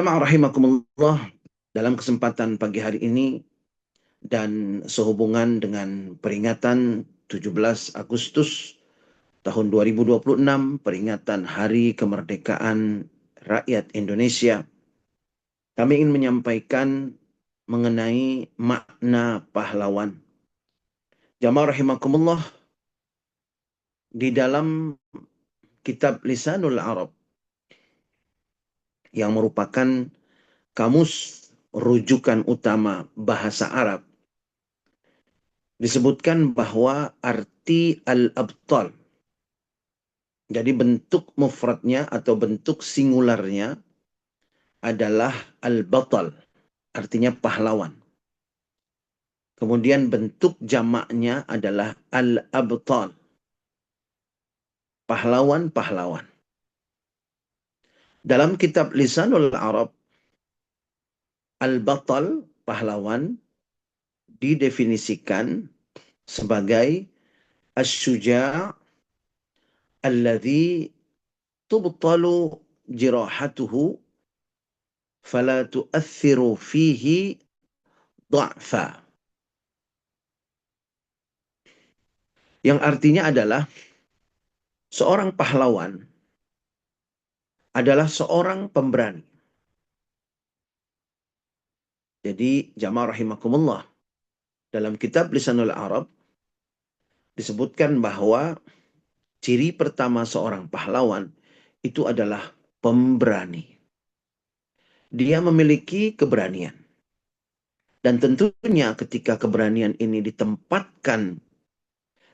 Jemaah rahimakumullah, dalam kesempatan pagi hari ini dan sehubungan dengan peringatan 17 Agustus tahun 2026, peringatan Hari Kemerdekaan Rakyat Indonesia, kami ingin menyampaikan mengenai makna pahlawan. Jemaah rahimakumullah, di dalam kitab Lisanul Arab yang merupakan kamus rujukan utama bahasa Arab, disebutkan bahwa arti al-abtal, jadi bentuk mufradnya atau bentuk singularnya adalah al-batal, artinya pahlawan. Kemudian bentuk jamaknya adalah al-abtal, pahlawan-pahlawan. Dalam kitab Lisanul Arab, al-batal, pahlawan, didefinisikan sebagai asy-syuja' alladzi tubtalu jirahatuhu fala tu'athiru fihi dha'fa. Yang artinya adalah seorang pahlawan adalah seorang pemberani. Jadi jamaah rahimakumullah, dalam kitab Lisanul Arab disebutkan bahwa ciri pertama seorang pahlawan itu adalah pemberani. Dia memiliki keberanian. Dan tentunya ketika keberanian ini ditempatkan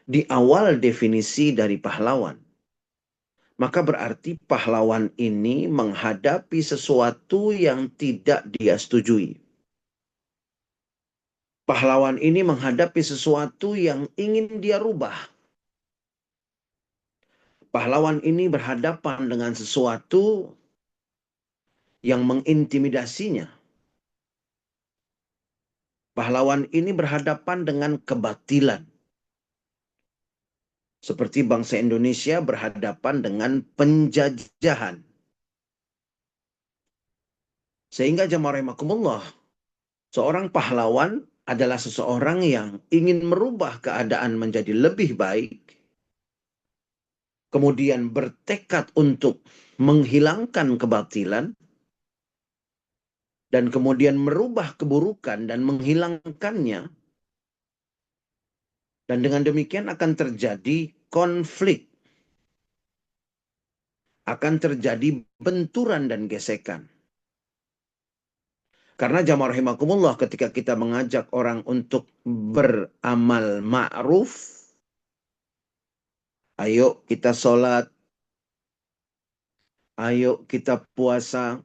di awal definisi dari pahlawan, maka berarti pahlawan ini menghadapi sesuatu yang tidak dia setujui. Pahlawan ini menghadapi sesuatu yang ingin dia rubah. Pahlawan ini berhadapan dengan sesuatu yang mengintimidasinya. Pahlawan ini berhadapan dengan kebatilan. Seperti bangsa Indonesia berhadapan dengan penjajahan. Sehingga jamaah rahimakumullah, seorang pahlawan adalah seseorang yang ingin merubah keadaan menjadi lebih baik, kemudian bertekad untuk menghilangkan kebatilan, dan kemudian merubah keburukan dan menghilangkannya. Dan dengan demikian akan terjadi konflik, akan terjadi benturan dan gesekan. Karena jamaah rahimakumullah, ketika kita mengajak orang untuk beramal ma'ruf, ayo kita sholat, ayo kita puasa,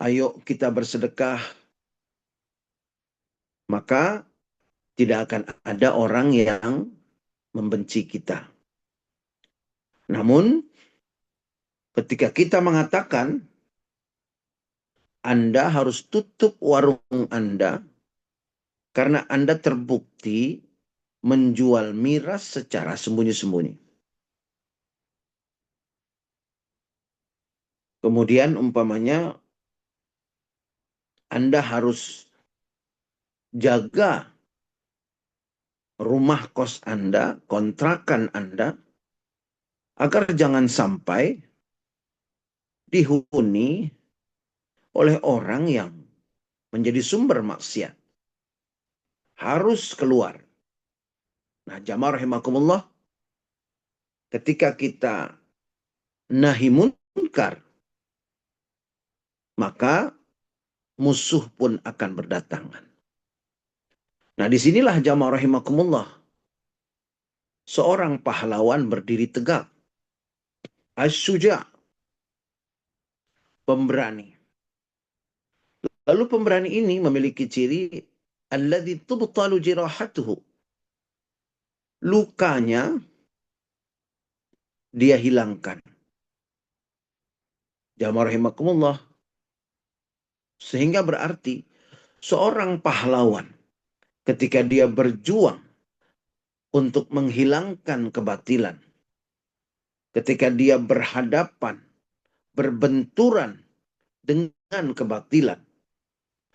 ayo kita bersedekah, maka tidak akan ada orang yang membenci kita. Namun, ketika kita mengatakan, Anda harus tutup warung Anda karena Anda terbukti menjual miras secara sembunyi-sembunyi. Kemudian umpamanya Anda harus jaga rumah kos Anda, kontrakan Anda, agar jangan sampai dihuni oleh orang yang menjadi sumber maksiat. Harus keluar. Nah, jamaah rahimakumullah, ketika kita nahi munkar, maka musuh pun akan berdatangan. Nah, disinilah jamaah rahimakumullah, seorang pahlawan berdiri tegak. As-suja', pemberani. Lalu pemberani ini memiliki ciri alladzi tubtalu jirahatuhu. Lukanya dia hilangkan. Jamaah rahimakumullah. Sehingga berarti seorang pahlawan ketika dia berjuang untuk menghilangkan kebatilan, ketika dia berhadapan, berbenturan dengan kebatilan,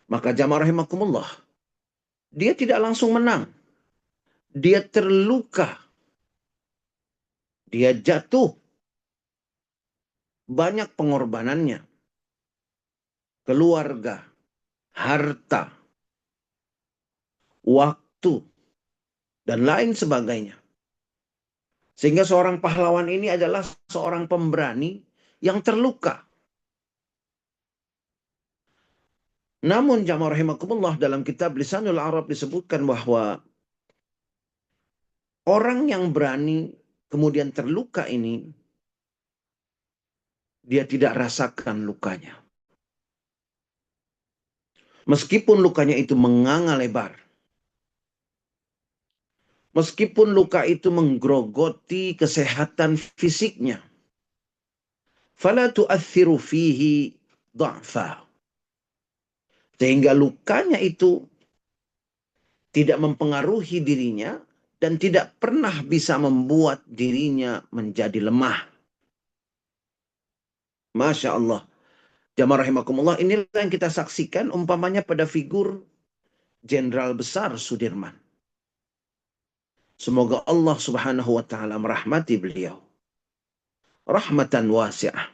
maka jamaah rahimakumullah, dia tidak langsung menang. Dia terluka, dia jatuh, banyak pengorbanannya, keluarga, harta, waktu, dan lain sebagainya. Sehingga seorang pahlawan ini adalah seorang pemberani yang terluka. Namun jamaah rahimakumullah, dalam kitab Lisanul Arab disebutkan bahwa orang yang berani kemudian terluka ini, dia tidak rasakan lukanya. Meskipun lukanya itu menganga lebar, meskipun luka itu menggerogoti kesehatan fisiknya, fala tu'athiru fihi dha'fa. Sehingga lukanya itu tidak mempengaruhi dirinya dan tidak pernah bisa membuat dirinya menjadi lemah. Masya Allah. Jamaah rahimakumullah, inilah yang kita saksikan umpamanya pada figur Jenderal Besar Sudirman. Semoga Allah Subhanahu wa taala merahmati beliau rahmatan wasi'ah.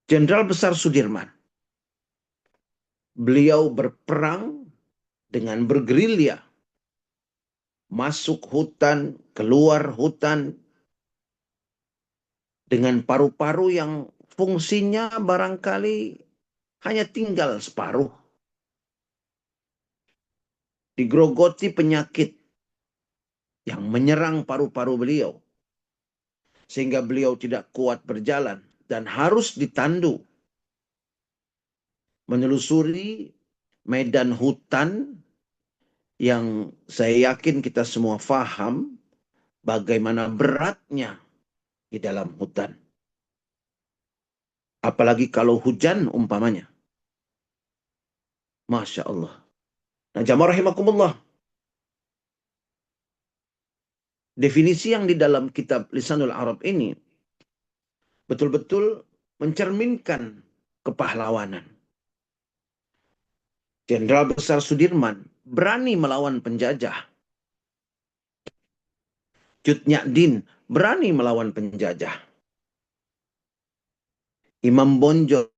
Jenderal Besar Sudirman, beliau berperang dengan bergerilya, masuk hutan, keluar hutan, dengan paru-paru yang fungsinya barangkali hanya tinggal separuh. Digerogoti penyakit yang menyerang paru-paru beliau, sehingga beliau tidak kuat berjalan dan harus ditandu menelusuri medan hutan yang saya yakin kita semua faham bagaimana beratnya di dalam hutan. Apalagi kalau hujan umpamanya. Masya Allah. Nah, jamaah rahimakumullah, definisi yang di dalam kitab Lisanul Arab ini betul-betul mencerminkan kepahlawanan. Jenderal Besar Sudirman berani melawan penjajah. Cut Nyak Dien berani melawan penjajah. Imam Bonjol,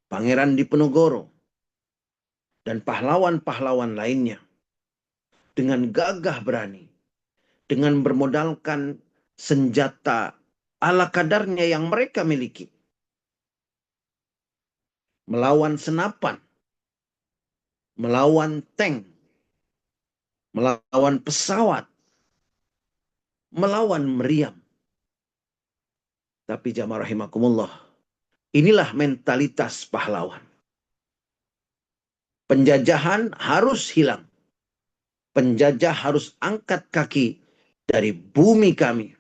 Pangeran Diponegoro, dan pahlawan-pahlawan lainnya dengan gagah berani, dengan bermodalkan senjata ala kadarnya yang mereka miliki, melawan senapan, melawan tank, melawan pesawat, melawan meriam. Tapi jamaah rahimakumullah, inilah mentalitas pahlawan. Penjajahan harus hilang. Penjajah harus angkat kaki dari bumi kami.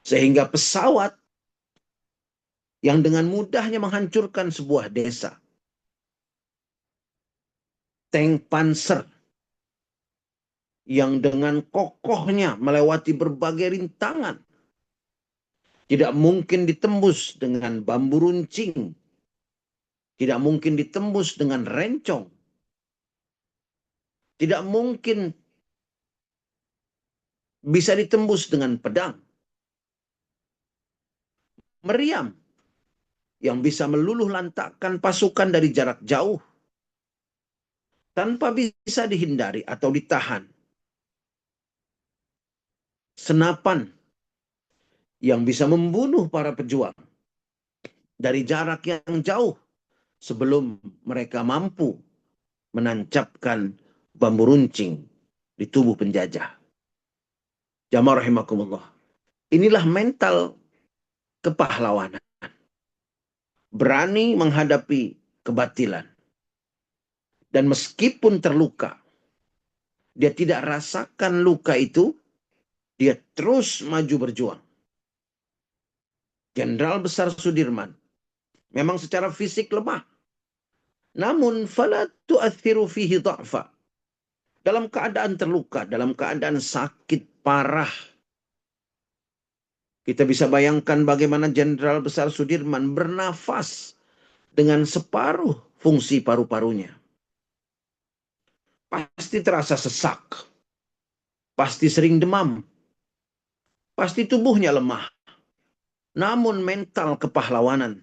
Sehingga pesawat yang dengan mudahnya menghancurkan sebuah desa, tank panser yang dengan kokohnya melewati berbagai rintangan, tidak mungkin ditembus dengan bambu runcing, tidak mungkin ditembus dengan rencong, tidak mungkin bisa ditembus dengan pedang. Meriam yang bisa meluluh lantakkan pasukan dari jarak jauh tanpa bisa dihindari atau ditahan. Senapan yang bisa membunuh para pejuang dari jarak yang jauh sebelum mereka mampu menancapkan bambu runcing di tubuh penjajah. Jamaah rahimakumullah. Inilah mental kepahlawanan. Berani menghadapi kebatilan. Dan meskipun terluka, dia tidak rasakan luka itu, dia terus maju berjuang. Jenderal Besar Sudirman memang secara fisik lemah. Namun fala tu'athiru fihi dha'fa. Dalam keadaan terluka, dalam keadaan sakit parah, Kita bisa bayangkan bagaimana Jenderal Besar Sudirman bernafas dengan separuh fungsi paru-parunya. Pasti terasa sesak, pasti sering demam, pasti tubuhnya lemah. Namun mental kepahlawanan,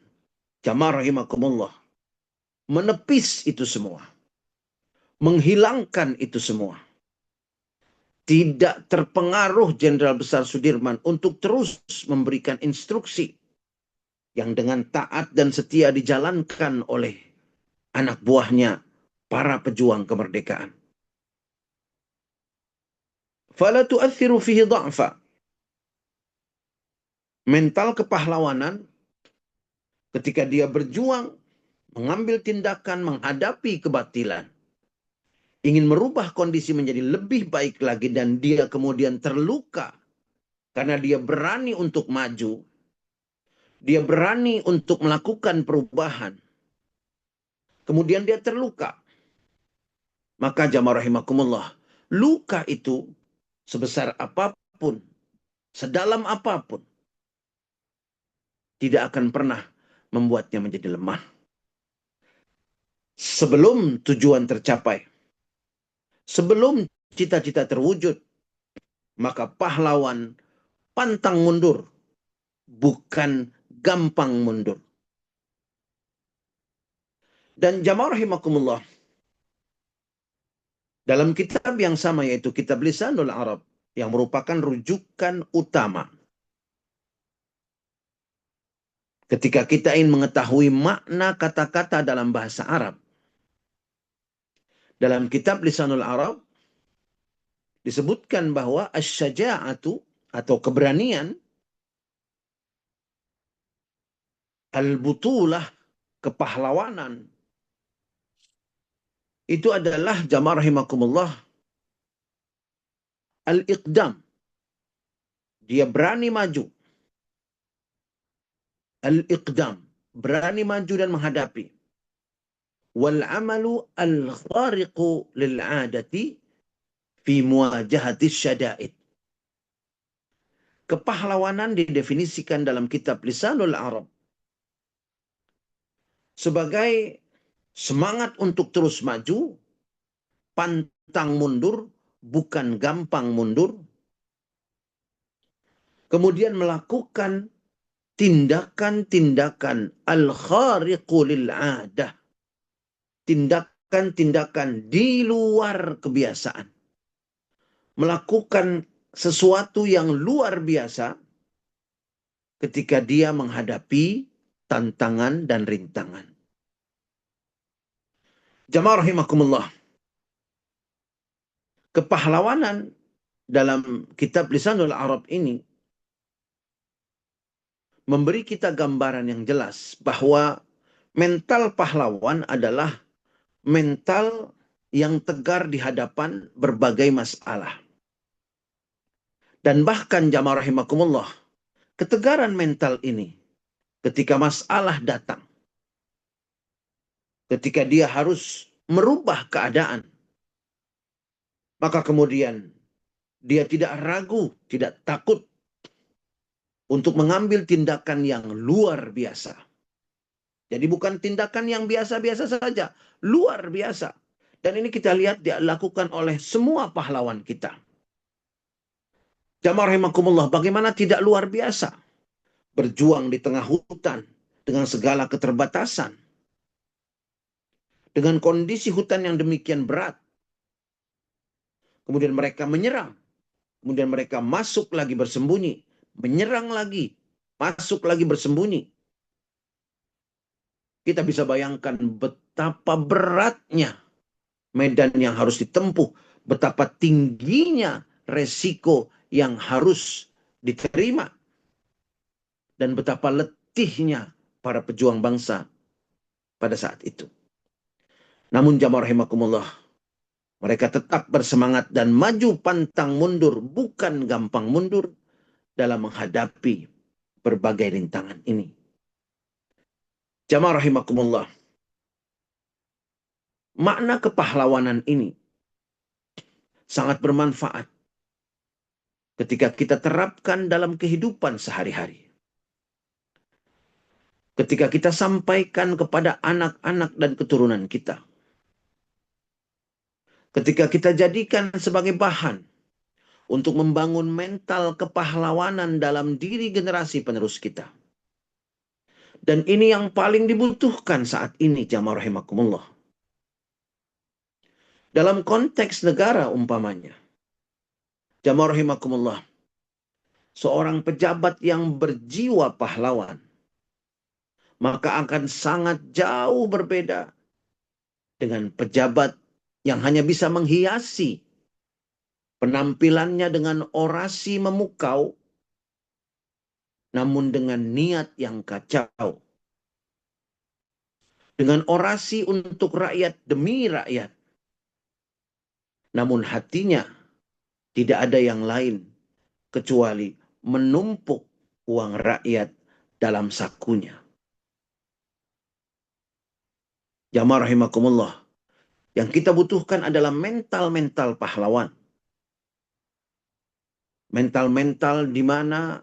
jamaah rahimakumullah, menepis itu semua. Menghilangkan itu semua. Tidak terpengaruh Jenderal Besar Sudirman untuk terus memberikan instruksi yang dengan taat dan setia dijalankan oleh anak buahnya, para pejuang kemerdekaan. Fala tu'athiru fihi dha'fa. Mental kepahlawanan ketika dia berjuang, mengambil tindakan, menghadapi kebatilan, ingin merubah kondisi menjadi lebih baik lagi, dan dia kemudian terluka karena dia berani untuk maju, dia berani untuk melakukan perubahan, kemudian dia terluka. Maka jamaah rahimakumullah, luka itu sebesar apapun, sedalam apapun, tidak akan pernah membuatnya menjadi lemah. Sebelum tujuan tercapai, sebelum cita-cita terwujud, maka pahlawan pantang mundur, bukan gampang mundur. Dan jamaah rahimakumullah, dalam kitab yang sama, yaitu kitab Lisanul Arab, yang merupakan rujukan utama ketika kita ingin mengetahui makna kata-kata dalam bahasa Arab. Dalam kitab Lisanul Arab disebutkan bahwa asy-syaja'atu atau keberanian, al-butulah, kepahlawanan, itu adalah jamaah rahimakumullah al-iqdam. Dia berani maju. Al-iqdam, berani maju dan menghadapi. Wal amalu al-khariqu lil'adati fi muwajahati syada'id. Kepahlawanan didefinisikan dalam kitab Lisanul Arab sebagai semangat untuk terus maju, pantang mundur, bukan gampang mundur, kemudian melakukan tindakan-tindakan al-khariqu lil'adah, tindakan-tindakan di luar kebiasaan, melakukan sesuatu yang luar biasa ketika dia menghadapi tantangan dan rintangan. Jamaah rahimakumullah, kepahlawanan dalam kitab Lisanul Arab ini memberi kita gambaran yang jelas bahwa mental pahlawan adalah mental yang tegar di hadapan berbagai masalah. Dan bahkan jamaah rahimakumullah, ketegaran mental ini ketika masalah datang, ketika dia harus merubah keadaan, maka kemudian dia tidak ragu, tidak takut untuk mengambil tindakan yang luar biasa. Jadi bukan tindakan yang biasa-biasa saja, luar biasa. Dan ini kita lihat dilakukan oleh semua pahlawan kita. Jamaah rahimakumullah, bagaimana tidak luar biasa berjuang di tengah hutan dengan segala keterbatasan, dengan kondisi hutan yang demikian berat. Kemudian mereka menyerang, kemudian mereka masuk lagi bersembunyi, menyerang lagi, masuk lagi bersembunyi. Kita bisa bayangkan betapa beratnya medan yang harus ditempuh, betapa tingginya resiko yang harus diterima, dan betapa letihnya para pejuang bangsa pada saat itu. Namun jamaah rahimakumullah, mereka tetap bersemangat dan maju pantang mundur, bukan gampang mundur dalam menghadapi berbagai rintangan ini. Jamaah rahimakumullah, makna kepahlawanan ini sangat bermanfaat ketika kita terapkan dalam kehidupan sehari-hari. Ketika kita sampaikan kepada anak-anak dan keturunan kita. Ketika kita jadikan sebagai bahan untuk membangun mental kepahlawanan dalam diri generasi penerus kita. Dan ini yang paling dibutuhkan saat ini, jamaah rahimakumullah. Dalam konteks negara umpamanya, jamaah rahimakumullah, seorang pejabat yang berjiwa pahlawan, maka akan sangat jauh berbeda dengan pejabat yang hanya bisa menghiasi penampilannya dengan orasi memukau, namun dengan niat yang kacau. Dengan orasi untuk rakyat demi rakyat, namun hatinya tidak ada yang lain kecuali menumpuk uang rakyat dalam sakunya. Jamaah rahimakumullah, yang kita butuhkan adalah mental-mental pahlawan. Mental-mental di mana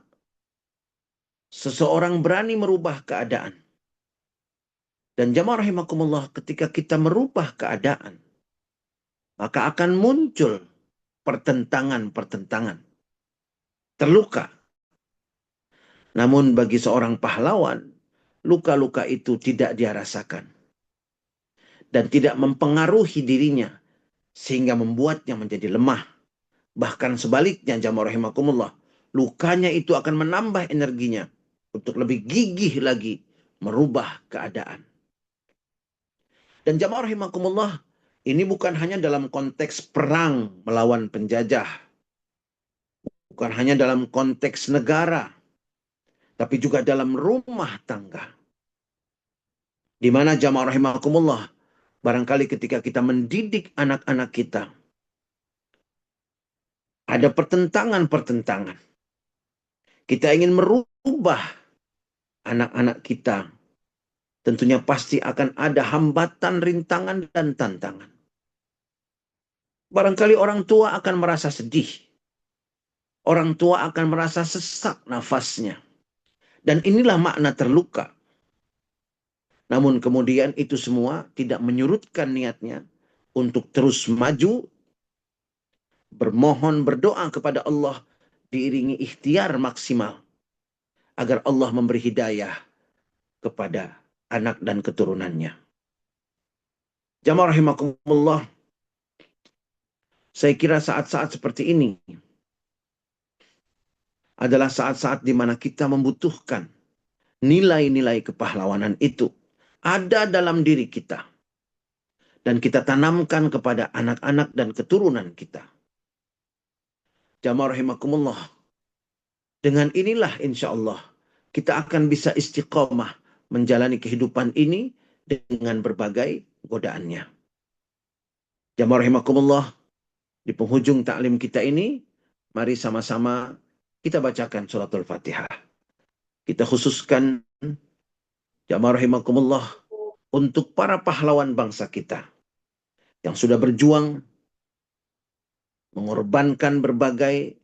seseorang berani merubah keadaan. Dan jamaah rahimakumullah, ketika kita merubah keadaan, maka akan muncul pertentangan-pertentangan. Terluka. Namun bagi seorang pahlawan, luka-luka itu tidak dia rasakan. Dan tidak mempengaruhi dirinya, sehingga membuatnya menjadi lemah. Bahkan sebaliknya, jamaah rahimakumullah, lukanya itu akan menambah energinya untuk lebih gigih lagi merubah keadaan. Dan jamaah rahimakumullah, ini bukan hanya dalam konteks perang melawan penjajah. Bukan hanya dalam konteks negara. Tapi juga dalam rumah tangga. Di mana jamaah rahimakumullah, barangkali ketika kita mendidik anak-anak kita, ada pertentangan-pertentangan. Kita ingin merubah anak-anak kita. Tentunya pasti akan ada hambatan, rintangan, dan tantangan. Barangkali orang tua akan merasa sedih. Orang tua akan merasa sesak nafasnya. Dan inilah makna terluka. Namun kemudian itu semua tidak menyurutkan niatnya untuk terus maju, bermohon, berdoa kepada Allah, diiringi ikhtiar maksimal. Agar Allah memberi hidayah kepada anak dan keturunannya. Jamaah rahimakumullah, saya kira saat-saat seperti ini adalah saat-saat di mana kita membutuhkan nilai-nilai kepahlawanan itu ada dalam diri kita. Dan kita tanamkan kepada anak-anak dan keturunan kita. Jamaah rahimakumullah, dengan inilah insya Allah kita akan bisa istiqomah menjalani kehidupan ini dengan berbagai godaannya. Jamaah rahimakumullah, di penghujung taklim kita ini, mari sama-sama kita bacakan suratul Fatihah. Kita khususkan, jamaah rahimakumullah, untuk para pahlawan bangsa kita yang sudah berjuang mengorbankan berbagai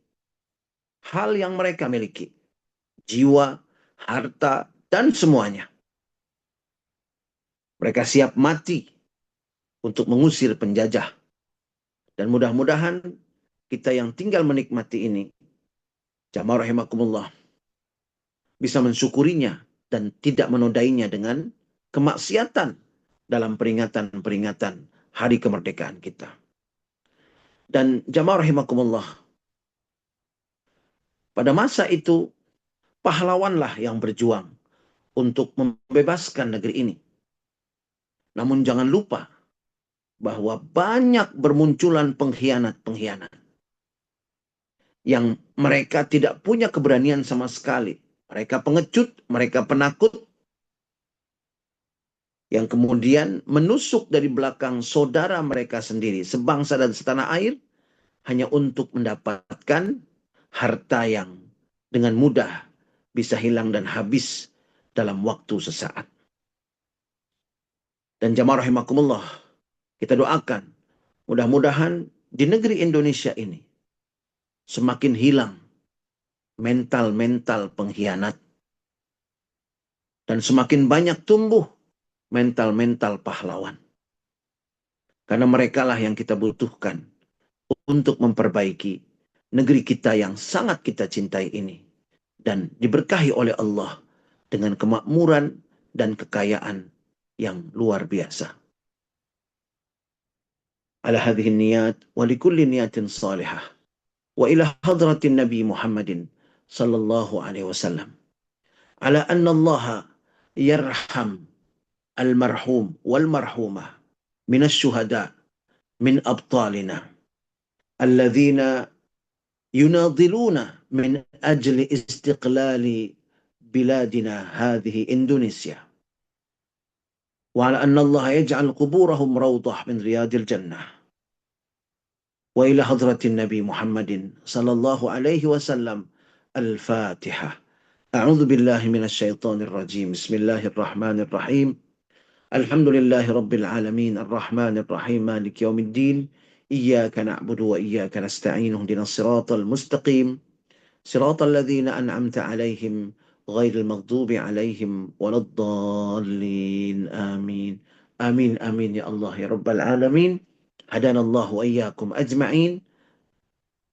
hal yang mereka miliki. Jiwa, harta, dan semuanya. Mereka siap mati untuk mengusir penjajah. Dan mudah-mudahan kita yang tinggal menikmati ini, jamaah rahimakumullah, bisa mensyukurinya dan tidak menodainya dengan kemaksiatan dalam peringatan-peringatan hari kemerdekaan kita. Dan jamaah rahimakumullah, pada masa itu pahlawanlah yang berjuang untuk membebaskan negeri ini. Namun jangan lupa bahwa banyak bermunculan pengkhianat-pengkhianat yang mereka tidak punya keberanian sama sekali. Mereka pengecut, mereka penakut, yang kemudian menusuk dari belakang saudara mereka sendiri, sebangsa dan setanah air, hanya untuk mendapatkan harta yang dengan mudah bisa hilang dan habis dalam waktu sesaat. Dan jamaah rahimakumullah, kita doakan mudah-mudahan di negeri Indonesia ini semakin hilang mental-mental pengkhianat. Dan semakin banyak tumbuh mental-mental pahlawan. Karena merekalah yang kita butuhkan untuk memperbaiki negeri kita yang sangat kita cintai ini. Dan diberkahi oleh Allah dengan kemakmuran dan kekayaan yang luar biasa. Ala hadhihi niyat wa likulli niyatin salihah. Wa ila hadratin Nabi Muhammadin sallallahu alaihi wasallam. Ala anna Allah yarham al-marhum wal-marhumah min asy-syuhada min abtalina alladhina yunadiluna min ajli istiqlali biladina hadhihi Indonesia. وعلى أن الله يجعل قبورهم روضة من رياض الجنة. وإلى حضرة النبي محمد صلى الله عليه وسلم الفاتحة. أعوذ بالله من الشيطان الرجيم. بسم الله الرحمن الرحيم. الحمد لله رب العالمين الرحمن الرحيم مالك يوم الدين. إياك نعبد وإياك نستعين اهدنا الصراط المستقيم صراط الذين أنعمت عليهم غير المغضوب عليهم ولا الضالين. آمين آمين آمين يا الله يا رب العالمين. هدانا الله وإياكم أجمعين.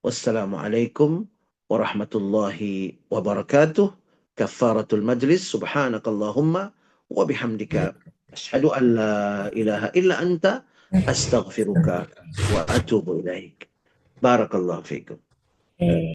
والسلام عليكم ورحمة الله وبركاته. كفارة المجلس سبحانك اللهم وبحمدك أشهد أن لا إله إلا أنت أستغفرك وأتوب إليك. بارك الله فيكم.